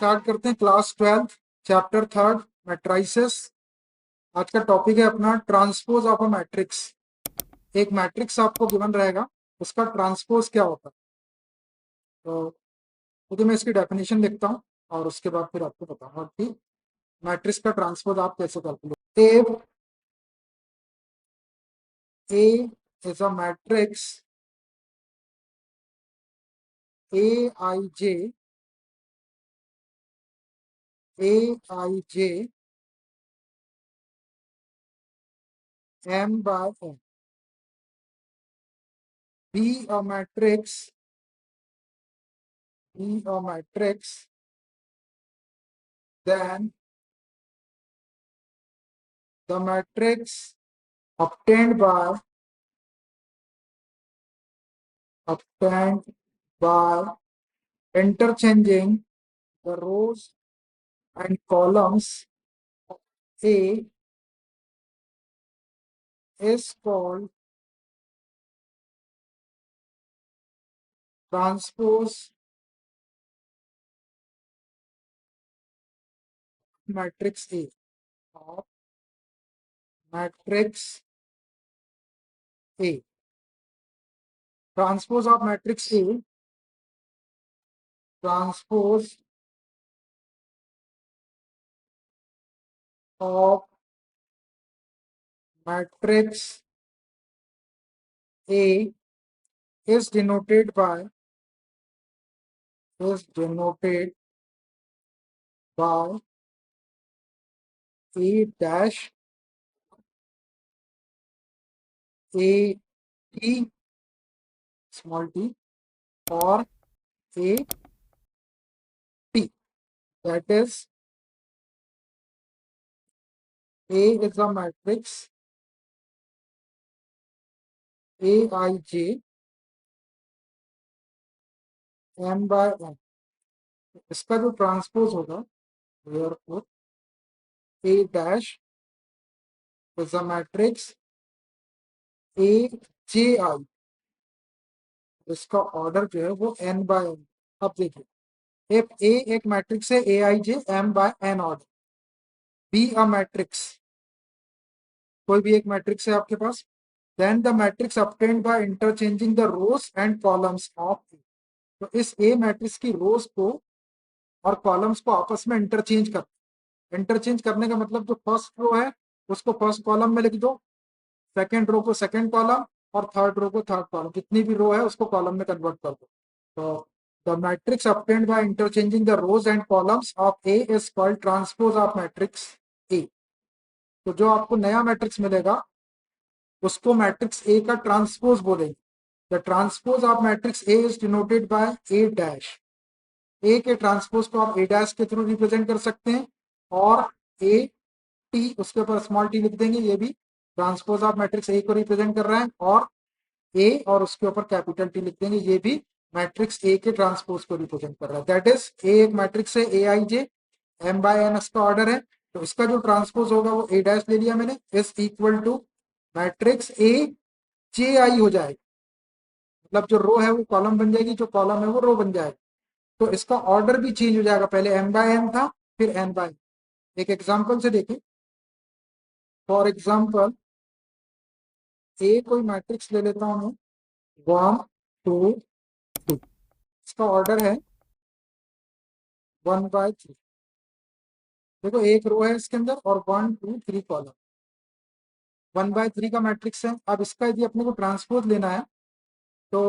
Start करते हैं class 12 chapter 3 matrices. आज का टॉपिक है अपना ट्रांसपोज ऑफ अ मैट्रिक्स। एक मैट्रिक्स आपको गिवन रहेगा, उसका ट्रांसपोज क्या होता है। तो खुद मैं इसकी डेफिनेशन लिखता हूँ और उसके बाद फिर आपको बताऊंगा कि मैट्रिक्स का ट्रांसपोज आप कैसे calculate. A is a matrix A I J A I J M by N. B a matrix B a matrix then the matrix obtained by obtained by interchanging the rows and columns of A is called transpose matrix A of matrix A. Transpose of matrix A, transpose of matrix A is denoted by A dash A T small t or A T. That is, A is a matrix Aij m by n. इसका जो transpose होगा, therefore A dash is a matrix Aj। इसका order जो है वो n by n। अब देखिए, if A एक मैट्रिक्स है Aij m by n order, B a matrix, कोई भी एक मैट्रिक्स है आपके पास, then the matrix obtained by interchanging the rows and columns of A। तो इस A मैट्रिक्स की रोज को और कॉलम्स को आपस में इंटरचेंज करने का मतलब जो फर्स्ट रो है उसको फर्स्ट कॉलम में लिख दो, सेकंड रो को सेकंड कॉलम और थर्ड रो को थर्ड कॉलम, जितनी भी रो है उसको कॉलम में कन्वर्ट कर दो। तो the matrix obtained by interchanging the rows and columns of A is called transpose of matrix A। तो जो आपको नया मैट्रिक्स मिलेगा उसको मैट्रिक्स ए का ट्रांसपोज बोलेंगे। The transpose of matrix A is denoted by A dash. A के transpose को आप ए डैश के थ्रू रिप्रेजेंट कर सकते हैं और ए टी उसके ऊपर स्मॉल टी लिख देंगे, ये भी ट्रांसपोज ऑफ मैट्रिक्स ए को रिप्रेजेंट कर रहा है, और ए और उसके ऊपर कैपिटल टी लिख देंगे, ये भी मैट्रिक्स ए के ट्रांसपोज को रिप्रेजेंट कर रहा है। दैट इज, ए एक मैट्रिक्स है ए I J M by N इसका ऑर्डर है, तो इसका जो ट्रांसपोज होगा वो ए डैश ले लिया मैंने, is equal to matrix A J I हो जाएगा। मतलब जो रो है वो कॉलम बन जाएगी, जो कॉलम है वो रो बन जाएगा। तो इसका ऑर्डर भी चेंज हो जाएगा, पहले एम बाय एन था फिर एन बाय। एक एग्जांपल से देखिए, फॉर एग्जांपल ए कोई मैट्रिक्स ले लेता हूं मैं, 1 2 3। इसका ऑर्डर है 1/3। देखो एक रो है इसके अंदर और 1 2 3 कॉलम, 1/3 का मैट्रिक्स है। अब इसका यदि अपने को ट्रांसपोज लेना है तो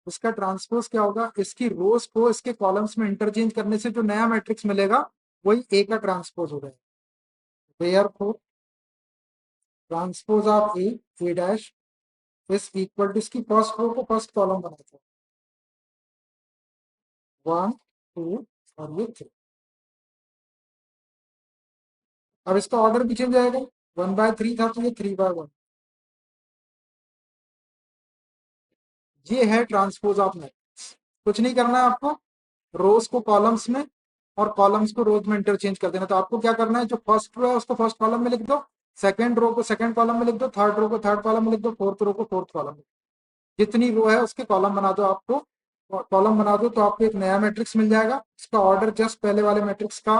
इसका ट्रांसपोज क्या होगा, इसकी रोज को इसके कॉलम्स में इंटरचेंज करने से जो नया मैट्रिक्स मिलेगा वही ए का ट्रांसपोज हो जाएगा। Therefore transpose of A dash is equal to, इसकी फर्स्ट रो को फर्स्ट कॉलम बनाते हैं, 1 2 और ये 3। अब इसका ऑर्डर भी चेंज जाएगा, 1/3 था तो ये 3/1। ये है ट्रांसपोज ऑफ मैट्रिक्स। कुछ नहीं करना है आपको, रोज को कॉलम्स में और कॉलम्स को रोज में इंटरचेंज कर देना। तो आपको क्या करना है, जो फर्स्ट रो है उसको फर्स्ट कॉलम में लिख दो, सेकंड रो को सेकंड कॉलम में लिख दो, थर्ड रो को थर्ड कॉलम में लिख दो, फोर्थ रो को फोर्थ कॉलम में, जितनी रो है उसके कॉलम बना दो आपको कॉलम बना दो तो आपको एक नया मैट्रिक्स मिल जाएगा। इसका ऑर्डर जस्ट पहले वाले मैट्रिक्स का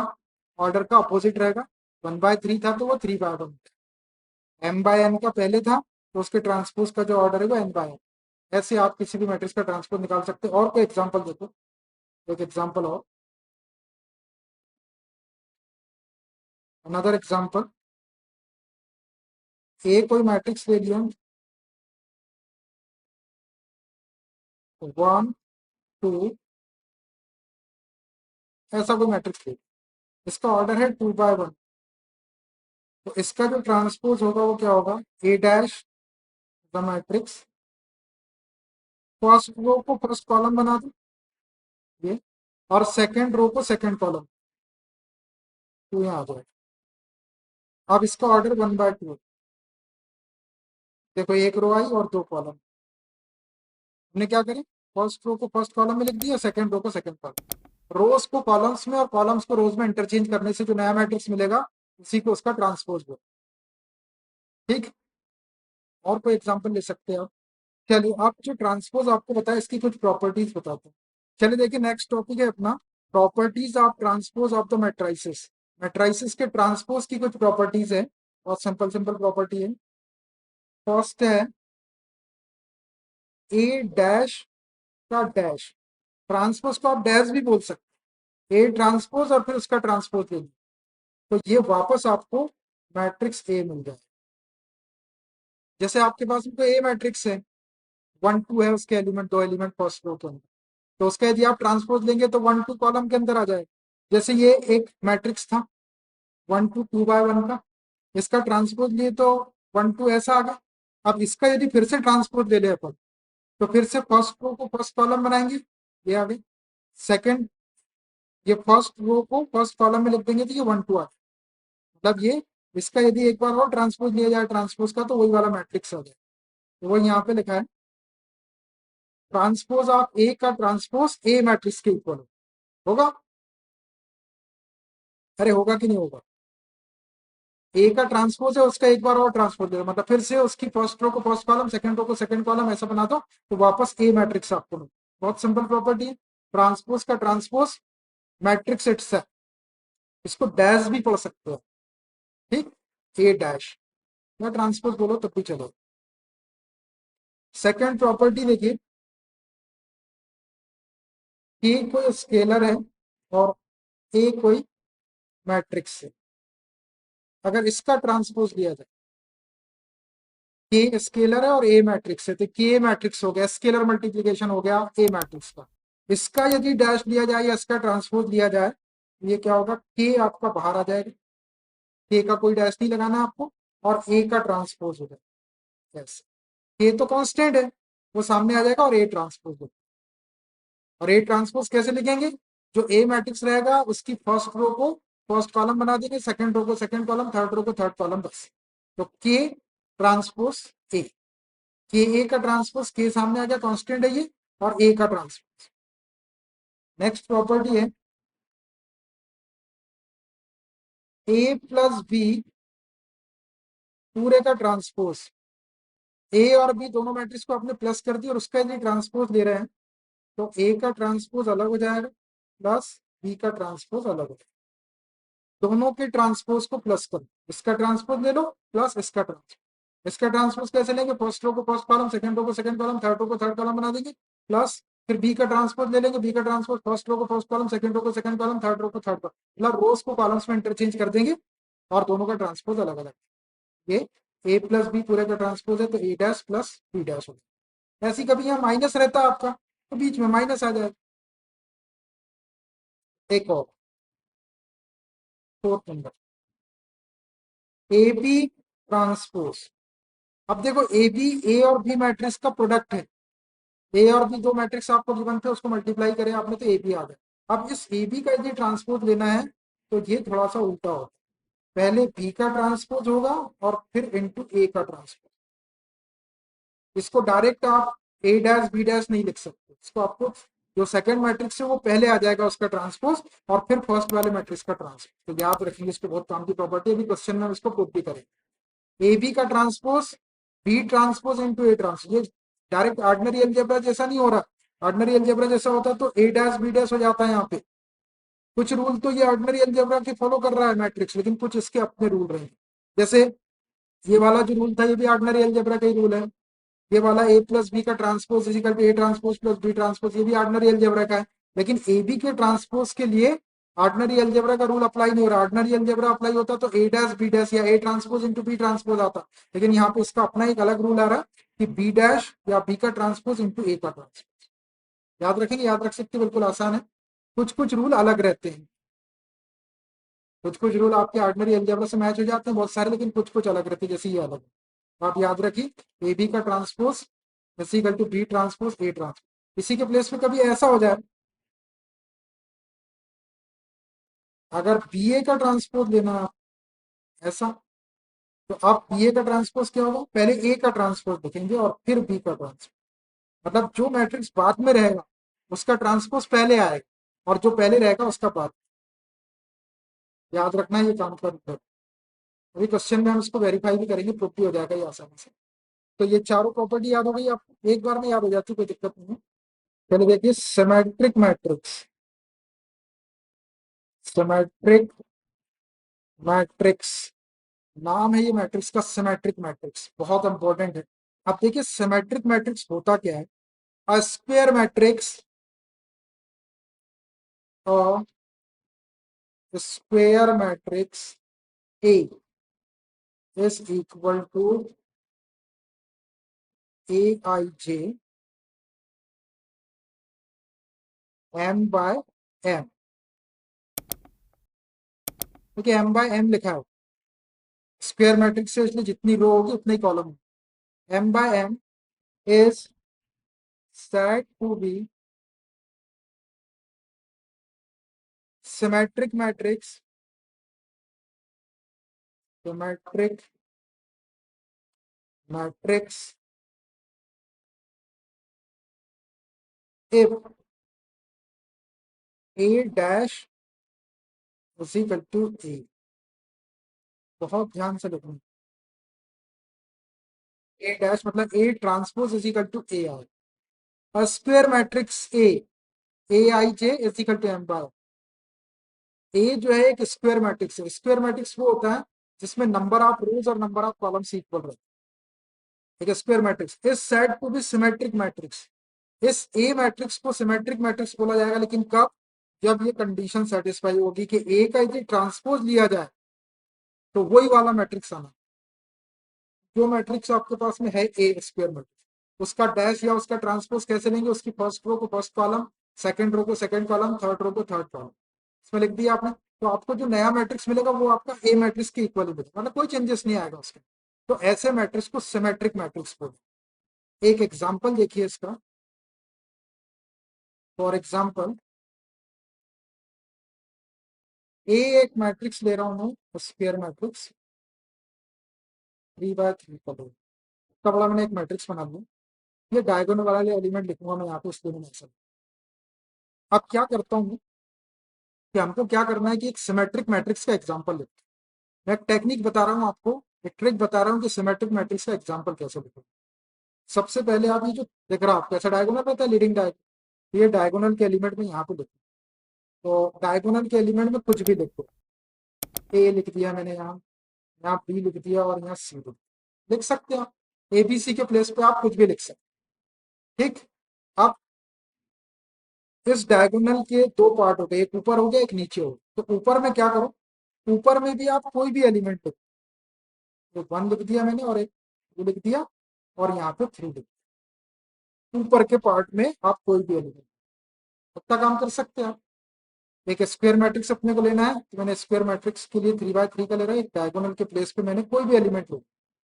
ऑर्डर का अपोजिट रहेगा। 1/3 था तो वो 3/1। एम बाय एन का पहले था तो उसके ट्रांसपोज का जो ऑर्डर है वो एन बाय एन। ऐसे आप किसी भी मैट्रिक्स का ट्रांसपोज निकाल सकते हो। और कोई एग्जांपल देखो, एक एग्जांपल और, अनदर एग्जांपल। ए कोई मैट्रिक्स ले लिया, 1 2, ऐसा कोई मैट्रिक्स ले, इसका ऑर्डर है 2/1। तो इसका जो ट्रांसपोज होगा वो क्या होगा, A dash the matrix, first row को फर्स्ट कॉलम बना दो ये, और सेकंड रो को सेकंड कॉलम, तो यहाँ आ जाएगा। अब इसका ऑर्डर 1/2। देखो एक रो आई और 2 कॉलम। हमने क्या करें, फर्स्ट रो को फर्स्ट कॉलम में लिख दिया, सेकंड रो को सेकंड कॉलम। रोज को कॉलम्स में और कॉलम्स को रोज में इंटरचेंज करने से जो नया मैट्रिक्स मिलेगा उसी को उसका ट्रांसपोज बोलते हैं। ठीक। और कोई एग्जांपल ले सकते हैं आप। चलिए, आप जो ट्रांसपोज आपको बताया इसकी कुछ प्रॉपर्टीज बताते हैं। चलिए देखिए, नेक्स्ट टॉपिक है अपना properties of transpose of the matrices. Matrices के ट्रांसपोज की कुछ प्रॉपर्टीज है, बहुत सिंपल सिंपल प्रॉपर्टी है। फर्स्ट है ए डैश का डैश, ट्रांसपोज को आप डैश भी बोल सकते हैं, ए ट्रांसपोज और फिर उसका ट्रांसपोज ले लीजिए, तो ये वापस आपको मैट्रिक्स ए मिल जाए। जैसे आपके पास तो ए मैट्रिक्स है, 1 2 है उसके एलिमेंट, 2 एलिमेंट फर्स्ट रो के अंदर, तो उसका यदि आप ट्रांसपोज लेंगे तो 1 2 कॉलम के अंदर आ जाए। जैसे ये एक मैट्रिक्स था 1 2 2/1 का, इसका ट्रांसपोज लिए तो 1 2 ऐसा आ गया। अब इसका यदि फिर से ट्रांसपोज ले ले अपन, तो फिर से फर्स्ट रो को फर्स्ट कॉलम बनाएंगे, ये आ गई। सेकंड, ये फर्स्ट रो को फर्स्ट कॉलम में लिख देंगे तो ये 1 2 आ गया। मतलब ये, इसका यदि एक बार और ट्रांसपोज लिया जाए ट्रांसपोज का, तो वही वाला मैट्रिक्स आ जाए। तो वही यहाँ पे लिखा है, ट्रांसपोज ऑफ ए का ट्रांसपोज ए मैट्रिक्स के इक्वल होगा। अरे होगा कि नहीं होगा, ए का ट्रांसपोज है उसका एक बार और ट्रांसपोज दे दो, मतलब फिर से उसकी फर्स्ट रो को फर्स्ट कॉलम, सेकंड रो को सेकंड कॉलम, ऐसा बना दो तो वापस ए मैट्रिक्स आपको मिले। बहुत सिंपल प्रॉपर्टी है। ट्रांसपोज का ट्रांसपोज मैट्रिक्स इट्सेल्फ, इसको डैश भी पढ़ सकते हो। ठीक, ए डैश या ट्रांसपोज बोलो तब भी चलो। सेकंड प्रॉपर्टी देखिए, के कोई स्केलर है और ए कोई मैट्रिक्स है। अगर इसका ट्रांसपोज लिया जाए, के स्केलर है और ए मैट्रिक्स है, तो के मैट्रिक्स हो गया, स्केलर मल्टीप्लीकेशन हो गया ए मैट्रिक्स का। इसका यदि डैश लिया जाए या इसका ट्रांसपोज लिया जाए, ये क्या होगा, के आपका बाहर आ जाएगा, के का कोई डैश नहीं लगाना आपको, और ए का ट्रांसपोज हो जाएगा ऐसे। के तो कांस्टेंट है, वो सामने आ जाएगा, और ए ट्रांसपोज हो। और ए ट्रांसपोज कैसे लिखेंगे, जो ए मैट्रिक्स रहेगा उसकी फर्स्ट रो को फर्स्ट कॉलम बना देंगे, सेकंड रो को सेकंड कॉलम, थर्ड रो को थर्ड कॉलम, बस। तो के ट्रांसपोज ए, के ए का ट्रांसपोज, के सामने आ गया, कांस्टेंट है ये, और ए का ट्रांसपोज। नेक्स्ट प्रॉपर्टी है ए प्लस बी पूरे का ट्रांसपोज। ए और बी दोनों मैट्रिक्स को आपने प्लस कर दिया और उसका यदि ट्रांसपोज ले रहे हैं, तो ए का ट्रांसपोज अलग हो जाएगा प्लस बी का ट्रांसपोज अलग हो जाएगा। दोनों के ट्रांसपोज को प्लस करो, इसका ट्रांसपोज ले लो प्लस इसका ट्रांसपोज। इसका ट्रांसपोज कैसे लेंगे, फर्स्ट रो को फर्स्ट कॉलम, सेकंड रो को सेकंड कॉलम, थर्ड रो को थर्ड कॉलम बना देंगे, प्लस फिर बी का ट्रांसपोज ले लेंगे, बी का ट्रांसपोज फर्स्ट रो को फर्स्ट कॉलम, सेकंड रो को सेकंड कॉलम, थर्ड रो को थर्ड कॉलम, मतलब रोज को कॉलम्स में इंटरचेंज कर देंगे और दोनों का ट्रांसपोज अलग अलग। ये ए प्लस बी पूरे का ट्रांसपोज है, तो A dash plus B dash होगा। ऐसी कभी यहाँ माइनस रहता है आपका, तो बीच में माइनस आ जाएगा। एक और, fourth number, A B transpose. अब देखो ए बी, ए और बी मैट्रिक्स का प्रोडक्ट है। ए और बी दो मैट्रिक्स आपको गिवन थे, उसको मल्टीप्लाई करें आपने तो ए बी आ गया। अब इस ए बी का यदि ट्रांसपोज लेना है तो ये थोड़ा सा उल्टा होगा, पहले बी का ट्रांसपोज होगा और फिर इनटू ए का ट्रांसपोज। इसको डायरेक्ट आप ए डैश बी डैश नहीं लिख सकते, इसको आपको जो सेकंड मैट्रिक्स है वो पहले आ जाएगा उसका ट्रांसपोज, और फिर फर्स्ट वाले मैट्रिक्स का ट्रांसपोज। तो याद रखेंगे, इसको बहुत काम की प्रॉपर्टी, अभी क्वेश्चन में इसको प्रूव भी करेंगे। ए बी का transpose B transpose into A transpose, ये डायरेक्ट ऑर्डिनरी अलजेब्रा जैसा नहीं हो रहा, ऑर्डिनरी अलजेब्रा जैसा होता है तो ए डैश बी डैश हो जाता है यहाँ पे। कुछ रूल तो ये ऑर्डिनरी अलजेब्रा के फॉलो कर रहा है मैट्रिक्स, लेकिन कुछ इसके अपने रूल रहे हैं। जैसे ये वाला जो रूल था ये भी ऑर्डिनरी अलजेब्रा का ही रूल है। ये वाला ए प्लस बी का transpose is equal to A transpose plus B transpose, ये भी ऑर्डिनरी अलजेब्रा का है। लेकिन ए बी के ट्रांसपोज के लिए ऑर्डिनरी अलजेब्रा का रूल अप्लाई नहीं हो रहा। ऑर्डिनरी अलजेब्रा अप्लाई होता तो ए डैश बी डैश या A transpose into B transpose आता, लेकिन यहाँ पे इसका अपना एक अलग रूल आ रहा है कि बी डैश या बी का ट्रांसपोज इंटू ए का ट्रांसपोज। याद रखेंगे, याद रख सकते, बिल्कुल आसान है। कुछ कुछ रूल अलग रहते हैं, कुछ कुछ रूल आपके ऑर्डिनरी अलजेब्रा से मैच हो जाते हैं बहुत सारे, लेकिन कुछ कुछ अलग रहते हैं, जैसे ये अलग है। तो आप याद रखिए ए बी का transpose equal to B transpose A transpose. इसी के प्लेस पे कभी ऐसा हो जाए, अगर बी ए का ट्रांसपोज लेना है ऐसा, तो आप बी ए का ट्रांसपोज क्या होगा, पहले ए का ट्रांसपोज लिखेंगे और फिर बी का ट्रांसपोज। मतलब जो मैट्रिक्स बाद में रहेगा उसका ट्रांसपोज पहले आएगा और जो पहले रहेगा उसका बाद। याद रखना ये काम कर, अभी क्वेश्चन में हम इसको वेरीफाई भी करेंगे, प्रूफ भी हो जाएगा ये आसानी से। तो ये चारों प्रॉपर्टी याद हो गई आपको, एक बार में याद हो जाती है, कोई दिक्कत नहीं है। चलिए देखिए, सिमेट्रिक मैट्रिक्स, सिमेट्रिक मैट्रिक्स नाम है ये मैट्रिक्स का, सिमेट्रिक मैट्रिक्स बहुत इंपॉर्टेंट है। अब देखिए सिमेट्रिक मैट्रिक्स होता क्या है, अ स्क्वायर मैट्रिक्स और square matrix A is equal to A I J M by M. देखिए एम बाय एम लिखा है, स्क्वायर मैट्रिक्स से इसलिए जितनी रो होगी उतने ही column. M by m is said to be symmetric matrix, symmetric matrix if a dash is equal to a। बहुत ध्यान से लिखना, ए डैश मतलब A transpose is equal to A I. Square matrix A I J is equal to m by. A जो है एक square matrix है। Square matrix वो होता है जिसमें नंबर ऑफ रोज और नंबर ऑफ कॉलम्स इक्वल रहते हैं। एक square matrix is said to be symmetric matrix. इस ए मैट्रिक्स को सिमेट्रिक मैट्रिक्स बोला जाएगा, लेकिन कब, जब ये कंडीशन सेटिस्फाई होगी कि ए का यदि ट्रांसपोज लिया जाए तो वही वाला मैट्रिक्स आना। जो मैट्रिक्स आपके पास में है ए स्क्वायर मैट्रिक्स, उसका डैश या उसका ट्रांसपोज कैसे लेंगे, उसकी फर्स्ट रो को फर्स्ट कॉलम, सेकंड रो को सेकंड कॉलम, थर्ड रो को थर्ड कॉलम, इसमें लिख दिया आपने। तो आपको जो नया मैट्रिक्स मिलेगा वो आपका ए मैट्रिक्स के इक्वल ही मिलेगा, मतलब कोई चेंजेस नहीं आएगा उसके। तो ऐसे मैट्रिक्स को सिमेट्रिक मैट्रिक्स बोलते हैं। एक एग्जाम्पल देखिए इसका, फॉर एग्जाम्पल ए एक मैट्रिक्स ले रहा हूं मैं, स्क्वायर मैट्रिक्स 3 बाय 3 का दो, इतना बड़ा मैंने एक मैट्रिक्स बना लिया। ये डायगोनल वाले एलिमेंट लिखूंगा मैं यहाँ पे, इसलिए मैंने ऐसा। अब क्या करता हूँ कि हमको क्या करना है कि एक सिमेट्रिक मैट्रिक्स का एग्जाम्पल लिखते हैं। मैं एक टेक्निक बता रहा हूँ आपको, एक ट्रिक बता रहा हूँ कि सिमेट्रिक मैट्रिक्स का एग्जाम्पल कैसे लिखो। सबसे पहले आप ये जो दिख रहा है आपको ऐसा डायगोनल रहता है, लीडिंग डायगोनल, ये डायगोनल के एलिमेंट में यहाँ पे लिखो। तो डायगोनल के एलिमेंट में कुछ भी लिखो, ए लिख दिया मैंने यहाँ, यहाँ बी लिख दिया और यहाँ सी लिख सकते हैं आप। एबीसी के प्लेस पे आप कुछ भी लिख सकते हैं, ठीक। अब इस डायगोनल के दो पार्ट हो गए, एक ऊपर हो गया एक नीचे हो गया। तो ऊपर में क्या करो, ऊपर में भी आप कोई भी एलिमेंट लिखो। तो 1 लिख दिया मैंने और एक 2 लिख दिया और यहाँ पे 3 लिख दिया। ऊपर के पार्ट में आप कोई भी एलिमेंट, इतना काम कर सकते हैं आप। एक स्क्वायर मैट्रिक्स अपने को लेना है, तो मैंने स्क्वायर मैट्रिक्स के लिए 3 बाय 3 का ले रहा है। एक डायगोनल के प्लेस पे मैंने कोई भी एलिमेंट लो,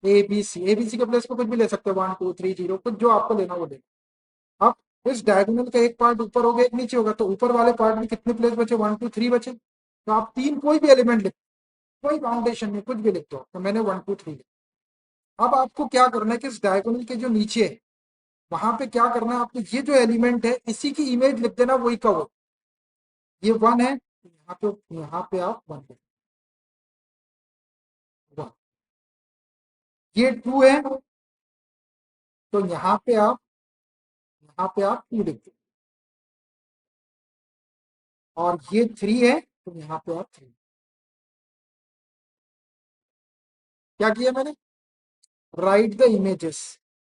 एबीसी के प्लेस पे कुछ भी ले सकते हो, 1 2 3 0, कुछ जो आपको लेना वो ले। अब इस डायगोनल का एक पार्ट ऊपर हो गया एक नीचे होगा, तो ऊपर वाले पार्ट में कितने प्लेस बचे, 1 2 3 बचे। तो आप 3 कोई भी एलिमेंट लिख, कोई फाउंडेशन में कुछ भी लिख दो, तो मैंने 1 2 3 लिखा। अब आपको क्या करना है कि इस डायगोनल के जो नीचे है वहां पे क्या करना है आपको, ये जो एलिमेंट है इसी की इमेज लिख देना, वही का वो। ये 1 है, यहाँ पे आप 1 लिख, 1। ये 2 है, तो यहाँ पे आप 2 लिख दो। और ये 3 है तो यहाँ पे आप 3। क्या किया मैंने? राइट द इमेजेस,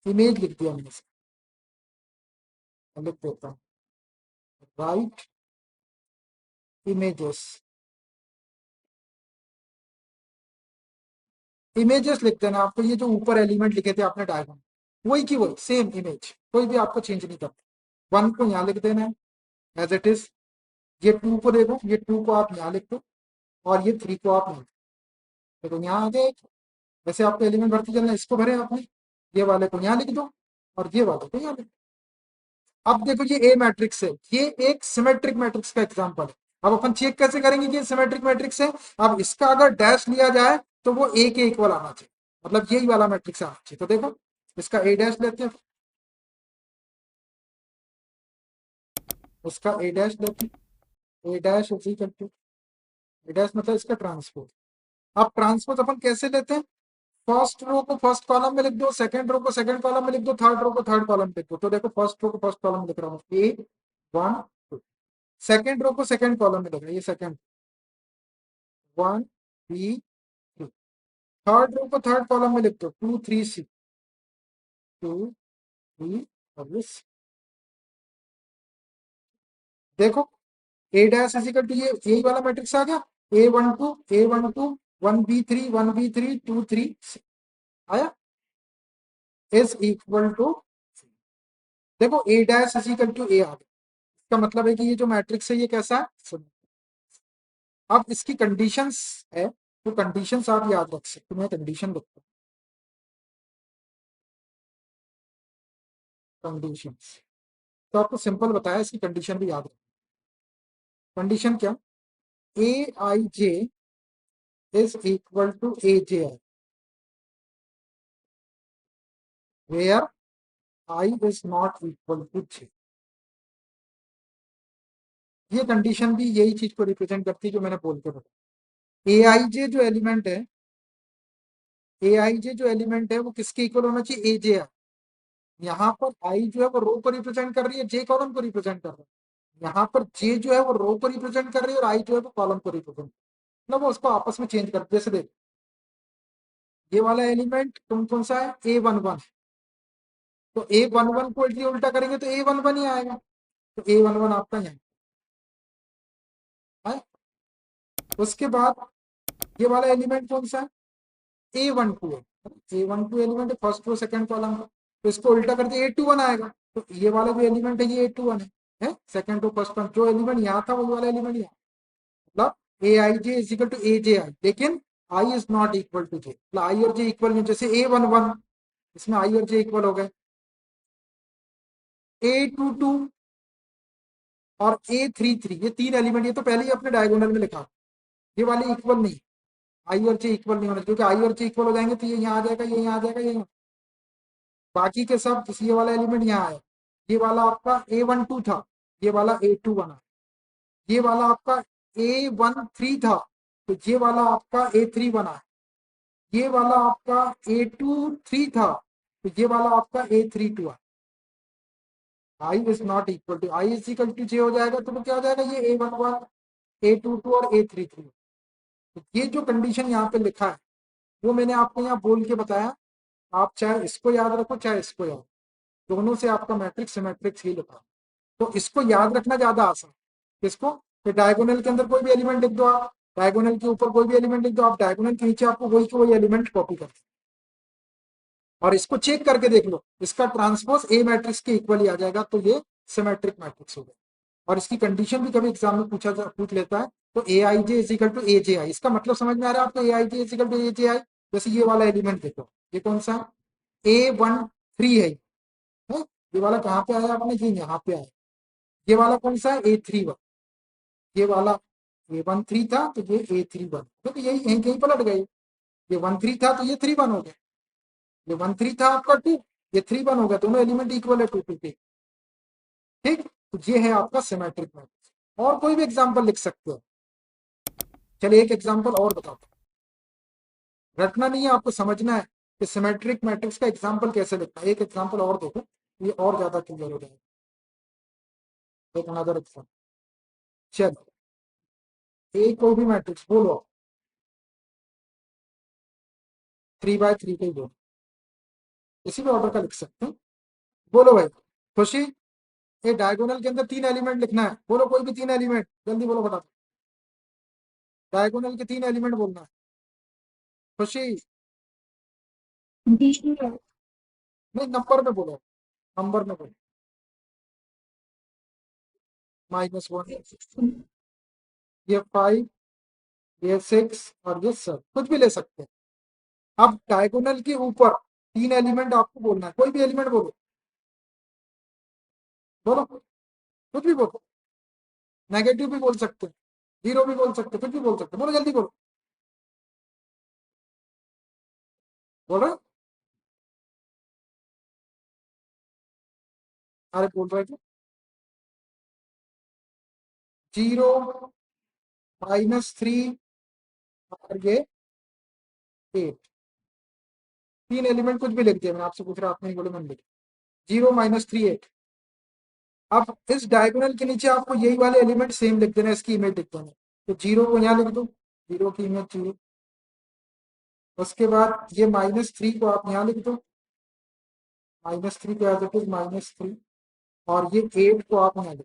इमेज लिख दिया मैंने, लिख देता हूँ राइट इमेजेस। इमेजेस लिख देना आपको, ये जो ऊपर एलिमेंट लिखे थे आपने डायग्राम, वही की वही सेम इमेज, कोई भी आपको चेंज नहीं करना। 1 को यहाँ लिख देना है एज इट इज। ये 2 को देखो, ये 2 को आप यहाँ लिख दो, और ये 3 को आप यहाँ, तो यहाँ आ गए। वैसे आपको एलिमेंट भरती चलना, इसको भरे आपने, ये वाले को यहाँ लिख दो और ये वाले को यहाँ लिख दो। अब देखो ये ए मैट्रिक्स है, ये एक सिमेट्रिक मैट्रिक्स का एग्जांपल है। अब अपन चेक कैसे करेंगे कि ये सिमेट्रिक मैट्रिक्स है? अब इसका अगर डैश लिया जाए तो वो ए के इक्वल आना चाहिए, मतलब यही वाला मैट्रिक्स आना चाहिए। तो देखो इसका ए डैश लेते हैं, उसका ए डैश लेते हैं, A dash is equal to, A dash मतलब इसका ट्रांसपोज। अब ट्रांसपोज अपन कैसे लेते हैं? फर्स्ट रो को फर्स्ट कॉलम में लिख दो, सेकंड रो को सेकंड कॉलम में लिख दो, थर्ड रो को थर्ड कॉलम में लिख दो। तो देखो फर्स्ट रो को फर्स्ट कॉलम में लिख रहा हूँ, ए 1 2। सेकंड रो को सेकंड कॉलम में लिख रहा है, ये सेकंड 1 3 2। थर्ड रो को थर्ड कॉलम में लिख दो, 2 3 6 2 3 और ये 6। देखो ए डैश इजिकल टू, ये यही वाला मैट्रिक्स आ गया, A12 1B3 2 3 आया, इज इक्वल टू, देखो ए डैश इजिकल टू ए आ गया। इसका मतलब है कि ये जो मैट्रिक्स है ये कैसा है? अब इसकी कंडीशंस है, तो कंडीशंस आप याद रख सकते, मैं कंडीशन लिखता हूँ कंडीशंस। तो आपको सिंपल बताया, इसकी कंडीशन भी याद रखो। कंडीशन क्या? A I J is equal to A J I, where I is not equal to J. ये कंडीशन भी यही चीज को रिप्रेजेंट करती है जो मैंने बोल के बताया। ए आई जे जो एलिमेंट है, ए आई जे जो एलिमेंट है वो किसके इक्वल होना चाहिए? ए जे आई। यहाँ पर आई जो है वो रो को रिप्रेजेंट कर रही है, जे कॉलम को रिप्रेजेंट कर रहा है। यहाँ पर जे जो है वो रो को रिप्रेजेंट कर रही है, और आई जो है वो कॉलम को रिप्रेजेंट, मतलब वो उसको आपस में चेंज कर, जैसे देख ये वाला एलिमेंट कौन कौन सा है? A11। तो A11 को यदि उल्टा करेंगे तो A11 ही आएगा, तो A11 आपका यहाँ है। उसके बाद ये वाला एलिमेंट कौन सा है? A12 है, A12 एलिमेंट है फर्स्ट रो सेकंड कॉलम का, तो इसको उल्टा कर दिया A21 आएगा। तो ये वाला जो एलिमेंट है ये A21 है सेकंड रो फर्स्ट कॉलम, जो एलिमेंट यहाँ था वो वाला एलिमेंट यहाँ, मतलब A I J is equal to A J आई, लेकिन आई इज नॉट इक्वल टू जे, मतलब आई और जे इक्वल नहीं। जैसे A11 इसमें आई और जे इक्वल हो गए, A22 और A33, ये 3 एलिमेंट, ये तो पहले ही अपने डायगोनल में लिखा, ये वाले इक्वल नहीं, आई और जे इक्वल नहीं होना, क्योंकि आई और जे इक्वल हो जाएंगे तो ये यहाँ आ जाएगा, ये यहाँ आ जाएगा, ये यहाँ। बाकी के सब, ये वाला एलिमेंट यहाँ आया, ये वाला आपका A12 था, ये वाला A2 बना, ये वाला आपका A13 था, तो ये वाला आपका A3 बना है, ये वाला आपका A23 था, तो ये वाला आपका A32 है। I is not equal to, I is equal to J हो जाएगा, तो वो क्या हो जाएगा? ये A11 A22 और A33। तो ये जो कंडीशन यहाँ पे लिखा है वो मैंने आपको यहाँ बोल के बताया, आप चाहे इसको याद रखो चाहे इसको याद, दोनों से आपका मैट्रिक्स सिमेट्रिक्स ही लिखा। तो इसको याद रखना ज्यादा आसान, किसको? कि डायगोनल के अंदर कोई भी एलिमेंट लिख दो, आप डायगोनल के ऊपर कोई भी एलिमेंट लिख दो, आप डायगोनल के नीचे आपको वही के वही एलिमेंट कॉपी कर, और इसको चेक करके देख लो, इसका ट्रांसपोज ए मैट्रिक्स के इक्वल ही आ जाएगा, तो ये सिमेट्रिक मैट्रिक्स हो गया। और इसकी कंडीशन भी कभी एग्जाम में पूछ लेता है, तो A I J is equal to A J आई, इसका मतलब समझ में आ रहा है आपको? ए I J is equal to A J आई, जैसे ये वाला एलिमेंट देखो, ये कौन सा है? A13 है, ये वाला कहाँ पे आया आपने? ये यहाँ पे आया। ये वाला कौन सा है? A31। ये वाला A13 था तो ये A31, तो यही यहीं कहीं पलट गए, ये 13 था तो ये 31 हो गया, ये 13 था आपका 2, ये 31 हो गया, दोनों एलिमेंट इक्वल है 2 2 के। ठीक, तो ये है आपका सिमेट्रिक मैट्रिक्स। और कोई भी एग्जांपल लिख सकते हो। चलिए एक एग्जांपल और बताता हूँ, रटना नहीं है आपको, समझना है कि सिमेट्रिक मैट्रिक्स का एग्जांपल कैसे लिखना है। एक एग्जांपल और देखो, ये और ज्यादा क्लियर हो जाएगा। एक अनदर एग्जांपल, चलो ए कोई भी मैट्रिक्स बोलो, 3 बाय 3 का ही बोलो, इसी भी ऑर्डर का लिख सकते हैं। बोलो भाई। खुशी, ये डायगोनल के अंदर 3 एलिमेंट लिखना है, बोलो कोई भी 3 एलिमेंट, जल्दी बोलो फटाफट। डायगोनल के 3 एलिमेंट बोलना है। खुशी, नहीं नंबर में बोलो, नंबर में बोलो। -1, ये 5, ये 6 और ये 7, कुछ भी ले सकते हैं। अब डायगोनल के ऊपर 3 एलिमेंट आपको बोलना है, कोई भी एलिमेंट बोलो, बोलो कुछ भी बोलो, नेगेटिव भी बोल सकते हैं, जीरो भी बोल सकते हैं, कुछ भी बोल सकते हैं, बोलो जल्दी बोलो। बोलो, अरे बोल रहे थे। 0, -3 और ये 8, 3 एलिमेंट कुछ भी लिख दिया, मैंने आपसे पूछ रहा, आपने बोले मैंने लिखा। 0, -3, 8। अब इस डायगोनल के नीचे आपको यही वाले एलिमेंट सेम लिख देना, इसकी इमेज लिख देना। तो 0 को यहाँ लिख दो, 0 की इमेज 0। उसके बाद ये -3 को आप यहाँ लिख दो, -3 को एज इट इज -3। और ये 8 को आप यहाँ लिख दो।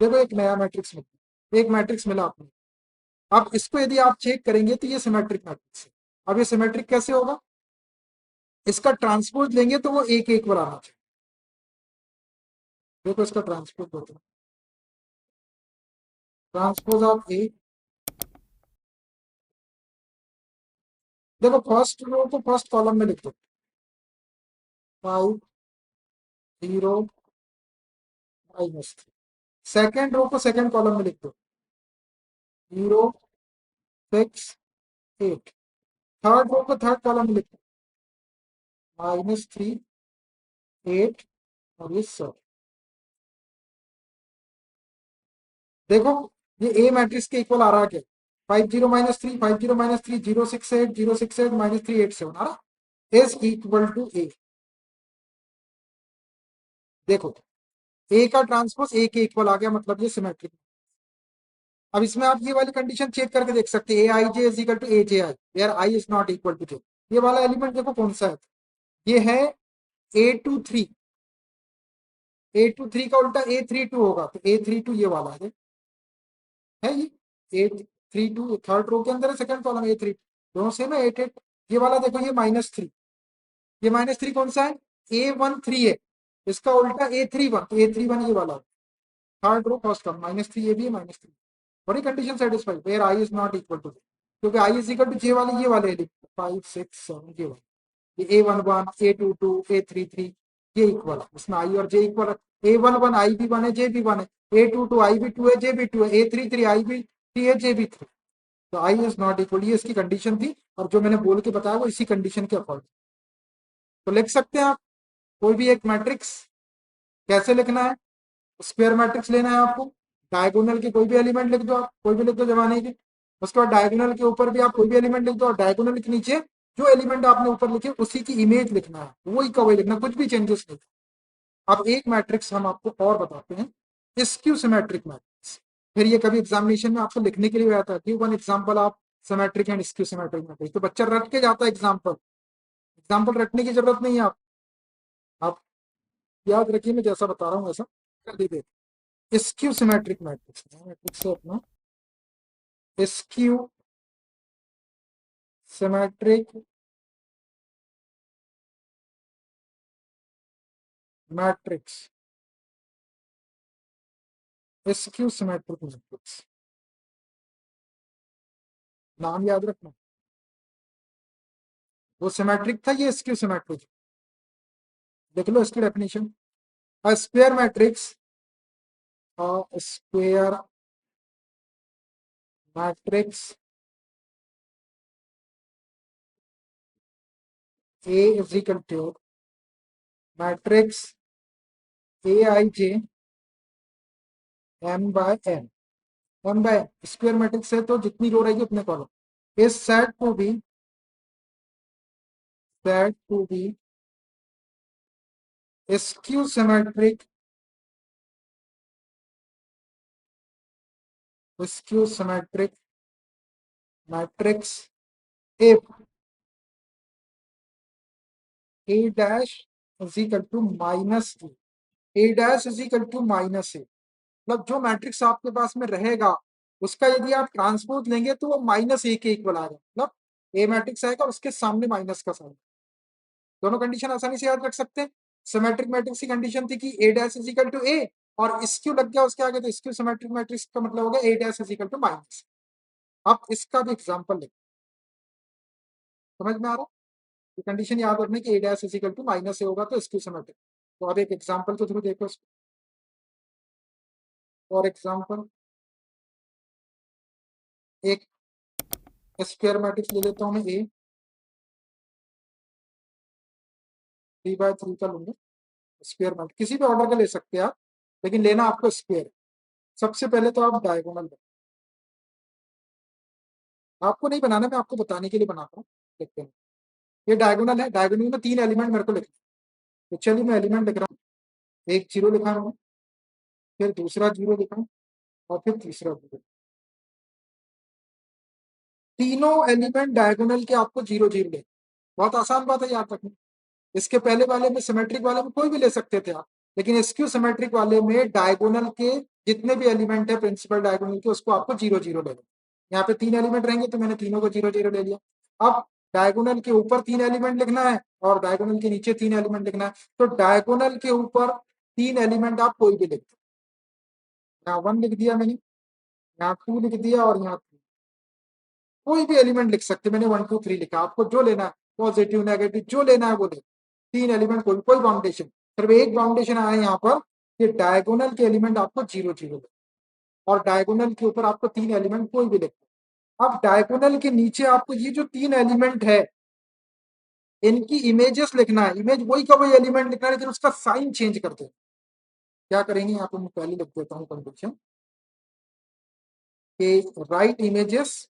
देखो एक नया मैट्रिक्स मिला, एक मैट्रिक्स मिला आपको। अब इसको यदि आप चेक करेंगे तो ये सिमेट्रिक मैट्रिक्स है। अब ये सिमेट्रिक कैसे होगा, इसका ट्रांसपोज लेंगे तो वो एक एक पर आना चाहिए। देखो इसका ट्रांसपोज होता है, ट्रांसपोज ऑफ ए। देखो फर्स्ट रो को फर्स्ट कॉलम में लिख दो, 5, 0, -3। सेकेंड रो को सेकेंड कॉलम में लिख दो, 0, 6, 8। थर्ड रो को थर्ड कॉलम में लिख दो, -3, 8 और ये 7। देखो ये ए मैट्रिक्स के इक्वल आ रहा है क्या, 5, 0, -3, 5, 0, -3, 0, 6, 8, 0, 6, 8, -3, 8, 7 आ रहा, इज इक्वल टू ए। देखो ए का ट्रांसपोज ए के इक्वल आ गया, मतलब ये सिमेट्रिक। अब इसमें आप ये वाली कंडीशन चेक करके देख सकते हैं, A I J is equal to A J I, where I is not equal to J. ये वाला एलिमेंट देखो कौन सा है, ये है A23। A23 का उल्टा A32 होगा, तो A32 ये वाला है ये A32 थर्ड रो के अंदर है, सेकंड कॉलम A3, दोनों सेम है 8, 8। ये वाला देखो ये -3, ये -3 कौन सा है, A13 है, इसका उल्टा A31, तो A31 ये वाला, थर्ड रो फर्स्ट कॉलम -3, ये भी है -3। बड़ी condition satisfied, where I is not equal to, क्योंकि I is equal to J वाले ये वाले 5, 6, 7 ये वाले, ये A11, A22, A33 ये इक्वल है, इसमें आई और जे इक्वल है। A11 आई भी 1 है, जे भी 1 है, A22 आई भी 2 है, जे भी 2 है, A33 आई भी 3 है, जे भी 3। तो आई इज नॉट इक्वल, ये इसकी कंडीशन थी, और जो मैंने बोल के बताया वो इसी कंडीशन के अकॉर्डिंग। तो लिख सकते हैं आप कोई भी एक मैट्रिक्स, कैसे लिखना है, स्क्वायर मैट्रिक्स लेना है आपको, डायगोनल के कोई भी एलिमेंट लिख दो, आप कोई भी लिख दो जमाने के। उसके बाद डायगोनल के ऊपर भी आप कोई भी एलिमेंट लिख दो, और डायगोनल के नीचे जो एलिमेंट आपने ऊपर लिखे उसी की इमेज लिखना है, वही का वही लिखना, कुछ भी चेंजेस नहीं। अब एक मैट्रिक्स हम आपको और बताते हैं, स्क्यू सिमेट्रिक मैट्रिक्स। फिर ये कभी एग्जामिनेशन में आपको लिखने के लिए आता है, give one example of symmetric and skew symmetric matrix, तो बच्चा रट के जाता है एग्जांपल, एग्जांपल रटने की जरूरत नहीं है। आप याद रखिए, मैं जैसा बता रहा हूँ वैसा कर दीजिए। स्क्यू सिमेट्रिक मैट्रिक्स, मैट्रिक्स है अपना skew symmetric matrix, skew symmetric matrix, नाम याद रखना। वो सिमेट्रिक था, ये स्क्यू सिमेट्रिक। देख लो इसकी definition, a square matrix, a square matrix A is equal to matrix A I J m by n, m by square matrix है तो जितनी रो रहेगी उतने column, is said to be skew symmetric skew symmetric matrix if A dash is equal to minus A dash is equal to minus A, मतलब जो matrix आपके पास में रहेगा उसका यदि आप ट्रांसपोज लेंगे तो वो माइनस ए के इक्वल आएगा, मतलब ए मैट्रिक्स आएगा उसके सामने माइनस का साइन। दोनों कंडीशन आसानी से याद रख सकते हैं। सिमेट्रिक मैट्रिक्स की कंडीशन थी कि ए डैश इज इक्वल टू ए, और स्क्यू लग गया उसके आगे तो स्क्यू सिमेट्रिक मैट्रिक्स का मतलब होगा A dash is equal to minus. अब इसका भी एग्जांपल लें, समझ में आ रहा है? कंडीशन याद रखने की A dash is equal to minus A होगा तो स्क्यू सिमेट्रिक। तो अब एक एग्जांपल के थ्रू देखो इसको। फॉर एग्जांपल एक स्क्वायर मैट्रिक्स ले लेता हूँ मैं, ए 3 बाय 3 का लूंगा स्क्वायर मैट्रिक्स, किसी भी ऑर्डर का ले सकते हैं आप, लेकिन लेना आपको स्क्वायर। सबसे पहले तो आप डायगोनल, आपको नहीं बनाना, मैं आपको बताने के लिए बनाता हूँ। देखते हैं, ये डायगोनल है, डायगोनल में 3 एलिमेंट मेरे को लिखना है। तो चलिए मैं एलिमेंट लिख रहा हूँ, एक जीरो लिखा हूँ, फिर दूसरा जीरो लिखा हूँ, और फिर तीसरा जीरो। तीनों एलिमेंट डायगोनल के आपको जीरो जीरो ले, बहुत आसान बात है याद रखना। इसके पहले वाले में सिमेट्रिक वाले में कोई भी ले सकते थे आप, लेकिन स्क्यू सिमेट्रिक वाले में डायगोनल के जितने भी एलिमेंट है प्रिंसिपल डायगोनल के उसको आपको जीरो जीरो ले लो। यहाँ पे 3 एलिमेंट रहेंगे तो मैंने तीनों को जीरो जीरो ले लिया। अब डायगोनल के ऊपर 3 एलिमेंट लिखना है और डायगोनल के नीचे 3 एलिमेंट लिखना है, तो डायगोनल के ऊपर 3 एलिमेंट आप कोई भी लिख दो। यहाँ 1 लिख दिया मैंने, यहाँ 2 लिख दिया, और यहाँ 3, कोई भी एलिमेंट लिख सकते, मैंने 1 2 3 लिखा, आपको जो लेना है पॉजिटिव नेगेटिव जो लेना है वो ले। 3 एलिमेंट कोई कोई बाउंडेशन, सिर्फ एक बाउंडेशन आया यहाँ पर कि डायगोनल के एलिमेंट आपको जीरो जीरो ले, और डायगोनल के ऊपर आपको 3 एलिमेंट कोई भी लिखना। अब डायगोनल के नीचे आपको ये जो 3 एलिमेंट है इनकी इमेजेस लिखना है, इमेज वही का वही एलिमेंट लिखना है लेकिन उसका साइन चेंज करते हैं। क्या करेंगे, यहाँ पे मैं पहले लिख देता हूँ कंडीशन के right images,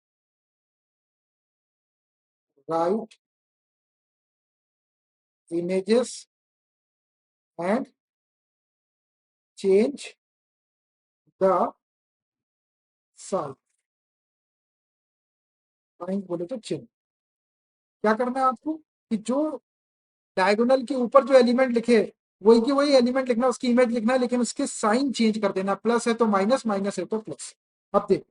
right images and change the sign, sign बोले तो चिन्ह। क्या करना है आपको कि जो डायगोनल के ऊपर जो एलिमेंट लिखे वही की वही एलिमेंट लिखना, उसकी इमेज लिखना है, लेकिन उसके साइन चेंज कर देना, प्लस है तो माइनस, माइनस है तो प्लस। अब देख,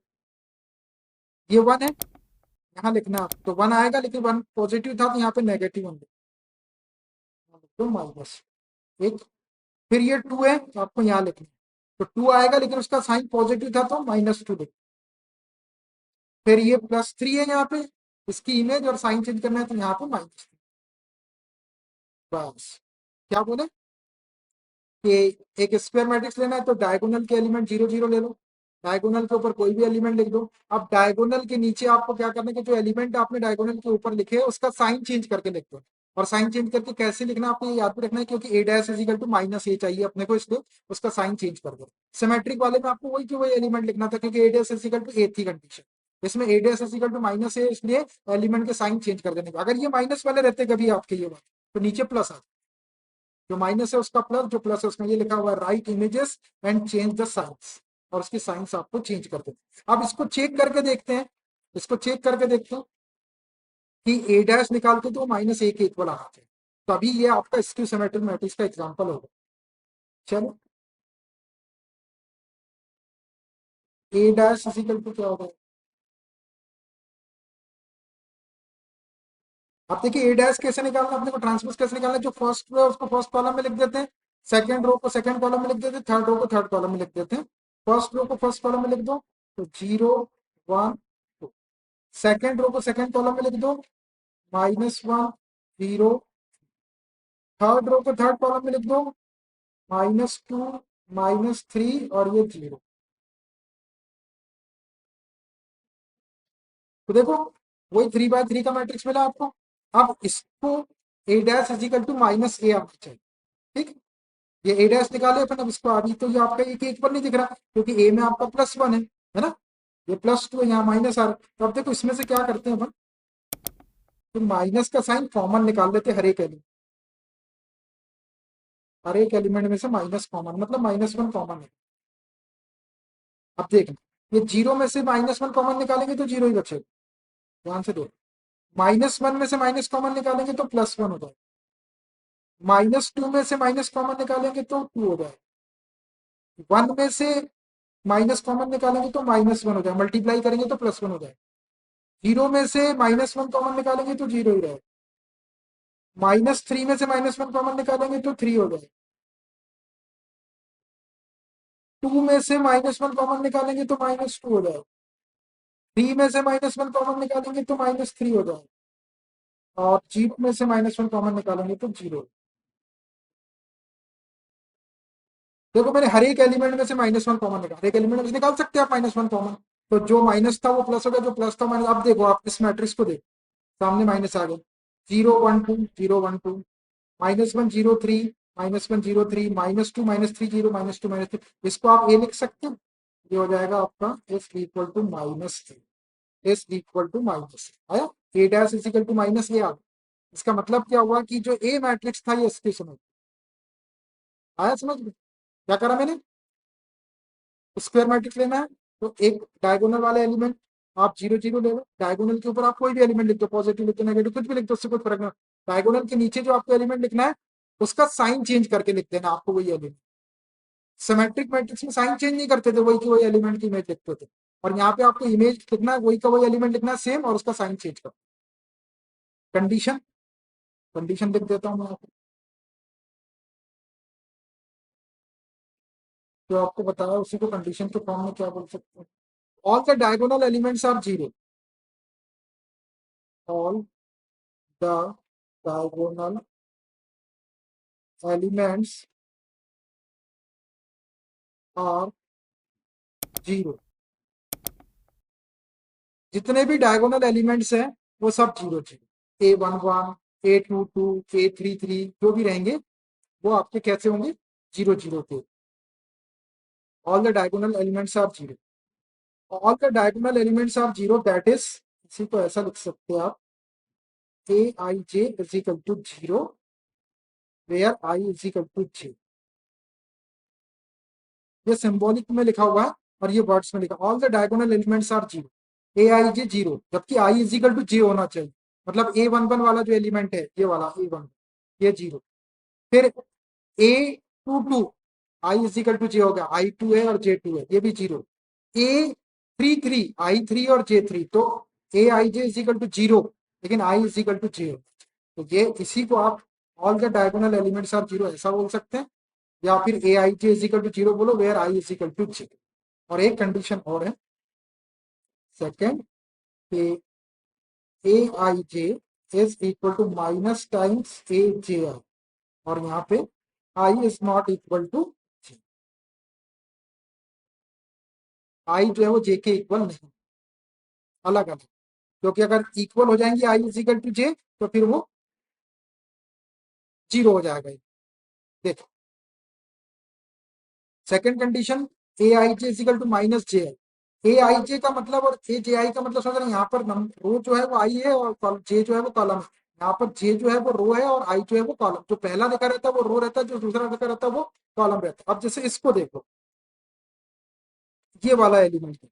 ये 1 है, यहाँ लिखना है तो 1 आएगा, लेकिन 1 पॉजिटिव था तो यहाँ पे नेगेटिव 1 तो माइनस एक। फिर ये 2 है तो आपको यहाँ लिखना है, तो 2 आएगा लेकिन उसका साइन पॉजिटिव था तो -2 लिख। फिर ये +3 है यहाँ पे, इसकी इमेज और साइन चेंज करना है तो यहाँ पे -3। बस, क्या बोले कि एक स्क्वायर मैट्रिक्स लेना है तो डायगोनल के एलिमेंट जीरो जीरो ले लो, डायगोनल के ऊपर कोई भी एलिमेंट लिख दो। अब डायगोनल के नीचे आपको क्या करना है कि जो एलिमेंट आपने डायगोनल के ऊपर लिखे उसका साइन चेंज करके लिख दो। और साइन चेंज करके कैसे लिखना आपको ये याद भी रखना है, क्योंकि A dash is equal to minus A चाहिए अपने को, इसलिए उसका साइन चेंज कर दो। सिमेट्रिक वाले में आपको वही के वही एलिमेंट लिखना था, क्योंकि A dash is equal to A थी कंडीशन, इसमें A dash is equal to minus A, इसलिए एलिमेंट के साइन चेंज कर देने का। अगर ये माइनस वाले रहते कभी आपके ये बात, तो नीचे प्लस आता, जो माइनस है उसका प्लस, जो प्लस है उसमें ये लिखा हुआ है right images and change the science, और उसकी साइंस आपको चेंज कर देते। अब इसको चेक करके देखते हैं, इसको चेक करके देखते हैं कि ए डैश निकालते तो -1 के इक्वल आना चाहिए, तो अभी ये आपका स्क्यू सिमेट्रिक मैट्रिक्स का एग्जांपल होगा। चलो, ए डैश इज इक्वल टू क्या होगा, अब देखिए ए डैश कैसे निकालना, अपने को ट्रांसपोज कैसे निकालना, जो फर्स्ट रो है उसको फर्स्ट कॉलम में लिख देते हैं, सेकंड रो को सेकंड कॉलम में लिख देते हैं, थर्ड रो को थर्ड कॉलम में लिख देते हैं। फर्स्ट रो को फर्स्ट कॉलम में लिख दो तो 0 1 2, सेकंड रो को सेकंड कॉलम में लिख दो -1 0, थर्ड रो को थर्ड कॉलम में लिख दो -2 -3 और ये 0। तो देखो वही 3 बाय 3 का मैट्रिक्स मिला आपको। अब इसको ए डैश इजिकल टू माइनस ए आना चाहिए, ठीक। ये ए डैश निकाले अपन, अब इसको अभी तो ये आपका एक एक पर नहीं दिख रहा क्योंकि ए में आपका +1 है ना, ये +2 है, यहाँ माइनस आ रहा है। तो अब देखो इसमें से क्या करते हैं अपन, तो माइनस का साइन कॉमन निकाल लेते हैं हर एक एलिमेंट, हर एक एलिमेंट में से माइनस कॉमन, मतलब -1 कॉमन है। अब देखना ये जीरो में से -1 कॉमन निकालेंगे तो जीरो ही बचेगा, ध्यान से दो। -1 में से माइनस कॉमन निकालेंगे तो +1 हो जाएगा, -2 में से माइनस कॉमन निकालेंगे तो 2 हो जाएगा, 1 में से माइनस कॉमन निकालेंगे तो -1 हो जाएगा, मल्टीप्लाई करेंगे तो +1 हो जाएगा, 0 में से -1 कॉमन निकालेंगे तो 0 ही रहेगा, -3 में से -1 कॉमन निकालेंगे तो 3 हो जाएगा, 2 में से -1 कॉमन निकालेंगे तो -2 हो जाएगा, 3 में से -1 कॉमन निकालेंगे तो -3 हो जाएगा, और 0 में से -1 कॉमन निकालेंगे तो 0। देखो मैंने हर एक एलिमेंट में से -1 कॉमन निकाला, हर एक एलिमेंट में से निकाल सकते हैं आप -1 कॉमन, तो जो माइनस था वो प्लस हो गया, जो प्लस था माइनस। अब देखो आप इस मैट्रिक्स को देखो, सामने माइनस आ गए, 0 1 2 0 1 2, -1 0 3 -1 0 3 -2 -3 0 -2 -3, इसको आप ए लिख सकते हैं, ये हो जाएगा आपका S equal to -3, S equal to आया, A dash is equal to minus A आ गया। इसका मतलब क्या हुआ कि जो ए मैट्रिक्स था ये इसके समझ आया, समझ में क्या करा मैंने, स्क्वायर मैट्रिक्स लेना है तो एक डायगोनल वाले एलिमेंट आप 0 0 ले लो, डायगोनल के ऊपर आप कोई भी एलिमेंट लिख दो, पॉजिटिव लिख दो, नेगेटिव कुछ भी लिख दो, उससे कोई फर्क नहीं। डायगोनल के नीचे जो आपको एलिमेंट लिखना है उसका साइन चेंज करके लिख देना आपको वही एलिमेंट। सिमेट्रिक मैट्रिक्स में साइन चेंज नहीं करते थे, वही की वही एलिमेंट की इमेज लिखते थे, और यहाँ पे आपको इमेज लिखना है, वही का वही एलिमेंट लिखना है सेम, और उसका साइन चेंज कर। कंडीशन, कंडीशन लिख देता हूँ मैं आपको, जो आपको बताया उसी को कंडीशन के फॉर्म में क्या बोल सकते हैं। All the diagonal elements are zero, all the diagonal elements are zero, जितने भी डायगोनल एलिमेंट्स हैं वो सब zero zero, A11 A22 A33 जो भी रहेंगे वो आपके कैसे होंगे, 0 0 के। All the diagonal elements are zero, all the diagonal elements are zero, that is, इसी को ऐसा लिख सकते हैं आप, Aij is equal to zero where I is equal to j। ये सिंबॉलिक में लिखा हुआ है और ये वर्ड्स में लिखा, all the diagonal elements are zero, Aij zero, जबकि I is equal to j होना चाहिए, मतलब A11 वाला जो एलिमेंट है ये वाला A1 ये जीरो, फिर A22 I is equal to J हो गया, I2 है और J2 है ये भी जीरो, A33 I3 और J3, तो Aij is equal to zero लेकिन I is equal to J, तो ये इसी को आप all the diagonal elements are zero ऐसा बोल सकते हैं, या फिर Aij is equal to zero बोलो where I is equal to J. और एक कंडीशन और है, second, Aij is equal to minus times Aj, और यहाँ पे I is not equal to, I जो है वो जे के इक्वल नहीं, अलग अलग, क्योंकि अगर इक्वल हो जाएंगे I is equal to J तो फिर वो जीरो हो जाएगा। देखो second condition, A I J is equal to -j, A I J का मतलब और ए जे आई का मतलब समझ रहे हैं, यहाँ पर रो जो है वो आई है और जे जो है वो कॉलम है, यहाँ पर जे जो है वो रो है और आई जो है वो कॉलम, जो पहला लिखा रहता है वो रो रहता है, जो दूसरा लिखा रहता है वो कॉलम रहता है। अब जैसे इसको देखो, ये वाला एलिमेंट है,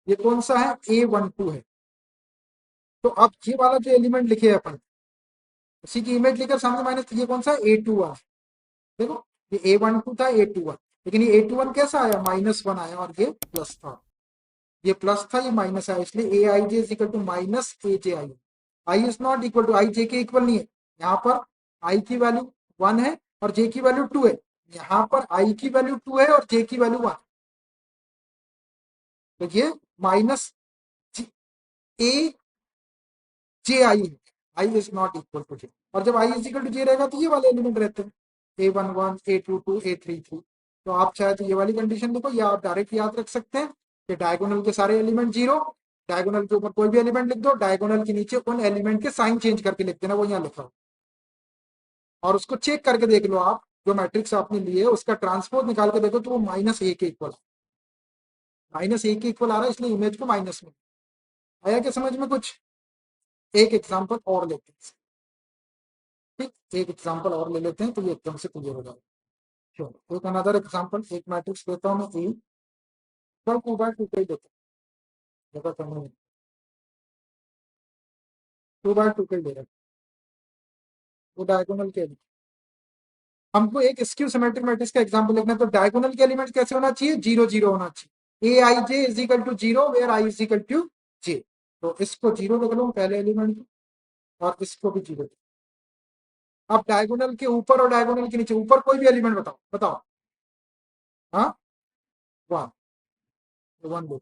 ये कौन सा है, A12 है, तो अब ये वाला जो एलिमेंट लिखे हैं अपन, उसी की इमेज लेकर सामने माइनस, ये कौन सा है, A21, देखो ये A12 था A21, लेकिन ये A21 कैसा आया, -1 आया, और ये प्लस था, ये प्लस था ये माइनस आया, इसलिए A I J is equal to -AJI। I is not equal to, I J के इक्वल नहीं है, यहाँ पर आई की वैल्यू 1 है और जे की वैल्यू 2 है, यहाँ पर आई की वैल्यू 2 है और जे की वैल्यू 1, तो ये minus A J I, I is not equal to J, और जब I is equal to J रहेगा तो ये वाले एलिमेंट रहते हैं, A11 A22 A33, तो आप चाहे तो ये वाली कंडीशन लिखो, या आप डायरेक्ट याद रख सकते हैं कि डायगोनल के सारे एलिमेंट जीरो, डायगोनल के ऊपर कोई भी एलिमेंट लिख दो, डायगोनल के नीचे उन एलिमेंट के साइन चेंज करके लिख देना, वो यहाँ लिखा हो, और उसको चेक करके देख लो आप, जो मैट्रिक्स आपने लिए उसका ट्रांसपोज निकाल के देखो तो वो -a के इक्वल, -a के इक्वल आ रहा है, इसलिए इमेज को माइनस में आया, क्या समझ में कुछ। एक एग्जाम्पल और लेते हैं, ठीक, एक एग्जाम्पल और ले लेते हैं तो ये एकदम से क्लियर हो जाएगा। चलो एक अनदर एग्जाम्पल, एक मैट्रिक्स लेता हूँ मैं ए, चल 2/2 का ही लेते हैं, देखो तुमने 2/2 का ही ले रहा है, वो डायगोनल के लिए। हमको एक स्क्यू सिमेट्रिक मैट्रिक्स का एग्जांपल लिखना है, तो डायगोनल के एलिमेंट कैसे होना चाहिए, 0 0 होना चाहिए। A I J is equal to 0 where I is equal to J. तो इसको 0 लिख लो पहले एलिमेंट को, और इसको भी 0। अब डायगोनल के ऊपर और डायगोनल के नीचे, ऊपर कोई भी एलिमेंट बताओ बताओ। हाँ, 1, 1 लो।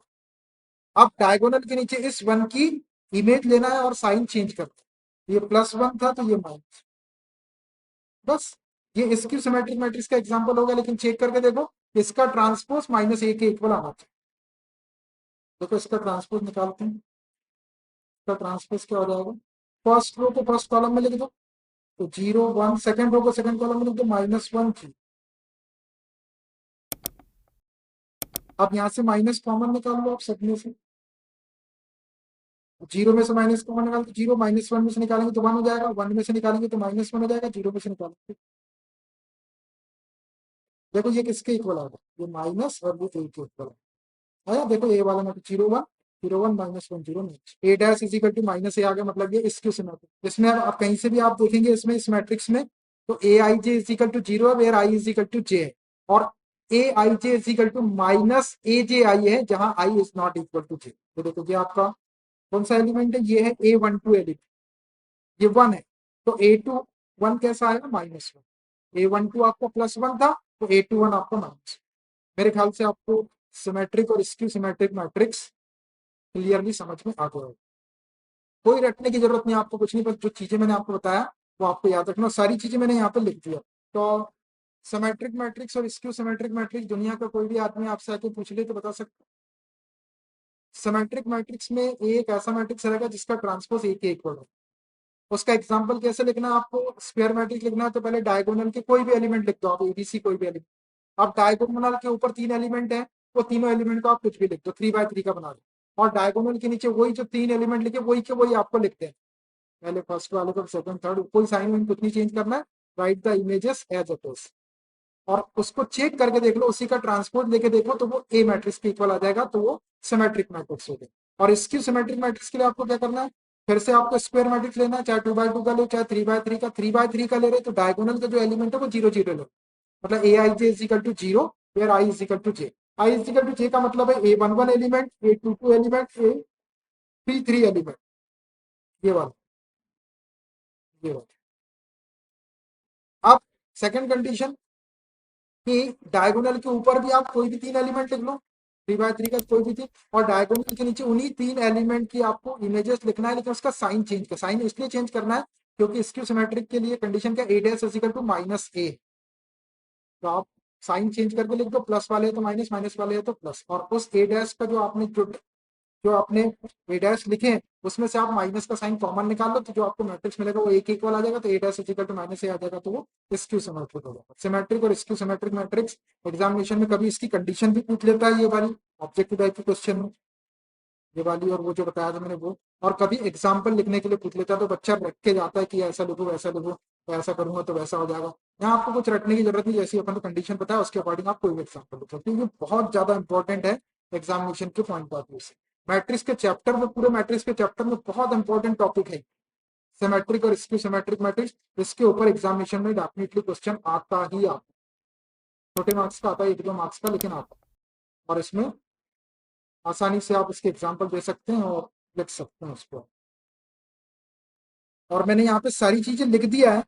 अब डायगोनल के नीचे इस 1 की इमेज लेना है और साइन चेंज करना है। ये +1 था तो ये माइनस, बस। ये इसकी सिमेट्रिक मैट्रिक्स का एग्जांपल होगा, लेकिन चेक करके देखो इसका ट्रांसपोज -1 के इक्वल आना चाहिए। देखो इसका ट्रांसपोज निकालते हैं, इसका ट्रांसपोज क्या हो जाएगा, फर्स्ट रो को फर्स्ट कॉलम में लिख दो, तो 0 1, सेकंड रो को सेकंड कॉलम में लिख दो, -1 3। अब यहाँ से माइनस कॉमन निकाल लो आप सब में से, 0 में से माइनस कॉमन निकाल, 0 -1 में से निकालेंगे तो 1 हो जाएगा, 1 में से निकालेंगे तो -1 हो जाएगा, 0 में से निकालेंगे। देखो ये किसके इक्वल आ गया, ये माइनस और ये ए के इक्वल है। देखो ए वाला में 0 1 0 1 -1 0 A dash is equal to minus A आ गया, मतलब ये इसके सिमेट्रिक। इसमें अब आप कहीं से भी आप देखेंगे इसमें इस मैट्रिक्स में, तो A I J is equal to 0 है where I is equal to J है, और A I J is equal to minus A J I है जहां I is not equal to J. तो देखो ये आपका कौन सा एलिमेंट है, ये है A12 एलिमेंट, ये 1 है, तो A21 कैसा आएगा, -1। A12 आपका +1 था, तो A21 आपका माइनस। मेरे ख्याल से आपको सिमेट्रिक और स्क्यू सिमेट्रिक मैट्रिक्स क्लियरली समझ में आ गया होगा। कोई रटने की जरूरत नहीं आपको, कुछ नहीं, बस जो चीजें मैंने आपको बताया वो आपको याद रखना, सारी चीजें मैंने यहाँ पे लिख दिया। तो सिमेट्रिक मैट्रिक्स और स्क्यू सिमेट्रिक मैट्रिक्स दुनिया का कोई भी आदमी आपसे आके पूछ ले तो बता सकता। सिमेट्रिक मैट्रिक्स में एक ऐसा मैट्रिक्स रहेगा जिसका ट्रांसपोज एक के इक्वल हो। उसका एग्जांपल कैसे लिखना है आपको, स्क्वायर मैट्रिक्स लिखना है तो पहले डायगोनल के कोई भी एलिमेंट लिख दो आप, एबीसी कोई भी एलिमेंट। अब डायगोनल के ऊपर 3 एलिमेंट है, वो तीनों एलिमेंट को आप कुछ भी लिख दो, 3/3 का बना दो, और डायगोनल के नीचे वही जो 3 एलिमेंट लिखे वही के वही आपको लिखते हैं, पहले फर्स्ट वाले को सेकंड थर्ड, कोई साइन वाइन कुछ नहीं चेंज करना है। Write the images as it is, और उसको चेक करके देख लो, उसी का ट्रांसपोर्ट लेके देखो तो वो ए मैट्रिक्स के इक्वल आ जाएगा, तो वो सिमेट्रिक मैट्रिक्स हो गया। और इसकी सिमेट्रिक मैट्रिक्स के लिए आपको क्या करना है, फिर से आपको स्क्वायर मैट्रिक्स लेना है, चाहे 2/2 का लो चाहे 3/3 का। 3/3 का ले रहे तो डायगोनल का जो एलिमेंट है वो 0 0 लो, मतलब A I J is equal to 0 where I is equal to J. I is equal to J का मतलब है A11 element, A22 element, A33 element, ये वाला, ये वाला। अब सेकंड कंडीशन कि डायगोनल के ऊपर भी आप कोई भी 3 एलिमेंट लिख लो, 3/3 का कोई भी 3, और डायगोनल के नीचे उन्हीं 3 एलिमेंट की आपको इमेजेस लिखना है, लेकिन उसका साइन चेंज कर, साइन इसलिए चेंज करना है क्योंकि स्क्यू सिमेट्रिक के लिए कंडीशन क्या, A dash is equal to -a। तो आप साइन चेंज करके लिख दो, प्लस वाले है तो माइनस, माइनस वाले है तो प्लस, और उस ए डैश का जो आपने ए डैश लिखे हैं उसमें से आप माइनस का साइन कॉमन निकाल लो, तो जो आपको मैट्रिक्स मिलेगा वो एक इक्वल आ जाएगा, तो A dash is equal to -a आ जाएगा, तो वो स्क्यू सिमेट्रिक हो जाएगा। सिमेट्रिक और स्क्यू सिमेट्रिक मैट्रिक्स एग्जामिनेशन में कभी इसकी कंडीशन भी पूछ लेता है, ये वाली ऑब्जेक्टिव टाइप के क्वेश्चन में, ये वाली और वो जो बताया था मैंने वो, और कभी एग्जाम्पल लिखने के लिए पूछ लेता है, तो बच्चा रख के जाता है कि ऐसा लिखो वैसा लिखो, तो ऐसा करूंगा तो वैसा हो जाएगा। यहाँ आपको कुछ रटने की जरूरत नहीं, जैसी अपन को कंडीशन पता है उसके अकॉर्डिंग आप कोई भी एग्जाम्पल लिखो, क्योंकि बहुत ज्यादा इंपॉर्टेंट है एग्जामिनेशन के पॉइंट ऑफ व्यू से। मैट्रिक्स के चैप्टर में, पूरे मैट्रिक्स के चैप्टर में बहुत इंपॉर्टेंट टॉपिक है सिमेट्रिक और स्क्यू सिमेट्रिक मैट्रिक्स। इसके ऊपर एग्जामिनेशन में डेफिनेटली क्वेश्चन आता ही आता, छोटे मार्क्स का आता है, 1-2 मार्क्स का, लेकिन आता है, और इसमें आसानी से आप इसके एग्जाम्पल दे सकते हैं और लिख सकते हैं उसको। और मैंने यहाँ पे सारी चीजें लिख दिया है,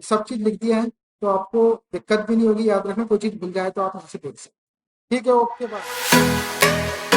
सब चीज लिख दिया है, तो आपको दिक्कत भी नहीं होगी, याद रखना कोई चीज भूल जाए तो आप हमसे पूछ सकते। ठीक है, ओके बाय।